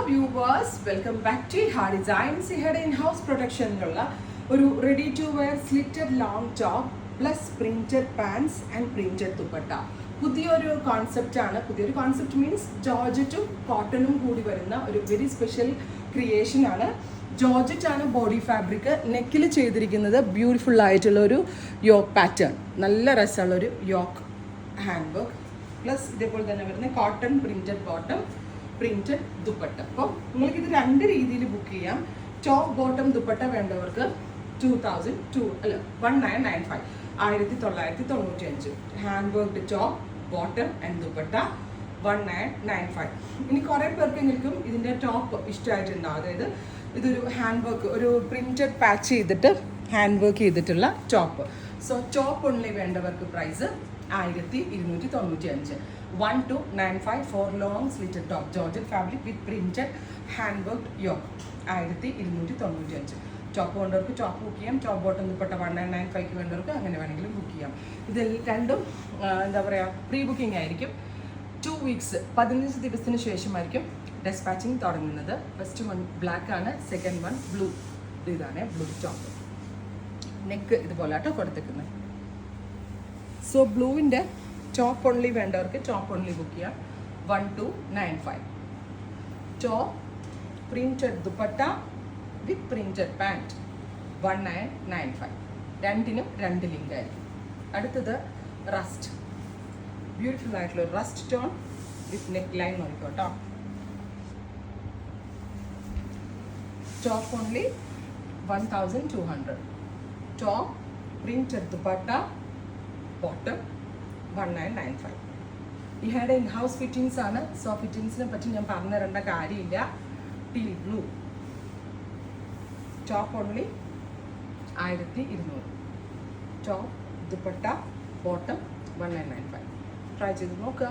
Viewers, welcome back to hard designs. ഇഹയുടെ in house പ്രൊട്ടക്ഷനിലുള്ള ഒരു ready to wear slitted long top plus printed pants and printed dupatta. പുതിയൊരു കോൺസെപ്റ്റാണ്. പുതിയൊരു concept means ജോർജറ്റും കോട്ടണും കൂടി വരുന്ന ഒരു വെരി സ്പെഷ്യൽ ക്രിയേഷൻ ആണ്. ജോർജറ്റ് ആണ് ബോഡി ഫാബ്രിക്. നെക്കിൽ ചെയ്തിരിക്കുന്നത് ബ്യൂട്ടിഫുൾ ആയിട്ടുള്ള ഒരു യോക്ക് പാറ്റേൺ, നല്ല രസമുള്ളൊരു യോക്ക് ഹാൻഡ് വർക്ക്, പ്ലസ് ഇതേപോലെ തന്നെ വരുന്ന cotton printed bottom, printed dupatta. അപ്പോൾ നിങ്ങൾക്കിത് രണ്ട് രീതിയിൽ ബുക്ക് ചെയ്യാം. ടോപ്പ് ബോട്ടം ദുപ്പട്ട വേണ്ടവർക്ക് 1995 1995. Hand worked top bottom and dupatta 1995. ഇനി കുറേ പേർക്കെങ്കിലും ഇതിൻ്റെ ടോപ്പ് ഇഷ്ടമായിട്ടുണ്ടാവും. അതായത് ഇതൊരു ഹാൻഡ് വർക്ക്, ഒരു പ്രിന്റഡ് പാച്ച് ചെയ്തിട്ട് ഹാൻഡ് വർക്ക് ചെയ്തിട്ടുള്ള ടോപ്പ്. സോ ടോപ്പ് ഓൺലി വേണ്ടവർക്ക് price 1295. 1295 for long slitted top georgette fabric with printed hand work yoke 1295. Top വേണ്ടവർക്ക് ടോപ്പ് ബുക്ക് ചെയ്യാം. ടോപ്പ് ബോട്ടം ദുപ്പട്ട 1995 വേണ്ടവർക്ക് അങ്ങനെ വേണമെങ്കിലും ബുക്ക് ചെയ്യാം. ഇതിൽ രണ്ടും എന്താ പറയുക, പ്രീ ബുക്കിംഗ് ആയിരിക്കും. 2 വീക്സ് 15 ദിവസത്തിന് ശേഷമായിരിക്കും ഡെസ്പാച്ചിങ് തുടങ്ങുന്നത്. ഫസ്റ്റ് വൺ ബ്ലാക്ക് ആണ്, സെക്കൻഡ് വൺ ബ്ലൂ. ഇതാണ് ബ്ലൂ ടോപ്പ്. നെക്ക് ഇതുപോലെ ആട്ടോ കൊടുത്തേക്കുന്നത്. സോ ബ്ലൂവിൻ്റെ ടോപ്പ് ഓൺലി വേണ്ടവർക്ക് ടോപ്പ് ഓൺലി ബുക്ക് ചെയ്യാം. 1295. Top printed dupatta with printed pant 1995. രണ്ടിനും രണ്ട് ലിങ്ക് ആയിരിക്കും. അടുത്തത് റസ്റ്റ്, ബ്യൂട്ടിഫുൾ ആയിട്ടുള്ള rust tone with neck line നോക്കിക്കോട്ടോ. Top only 1200. Top printed dupatta bottom 1995. ഇഹയുടെ ഇൻ ഹൗസ് ഫിറ്റിങ്സ് ആണ്. സോ ഫിറ്റിങ്സിനെ പറ്റി ഞാൻ പറഞ്ഞു തരേണ്ട കാര്യമില്ല. Teal blue, top only 1200. Top dupatta bottom 1995. Try ചെയ്ത് നോക്കുക.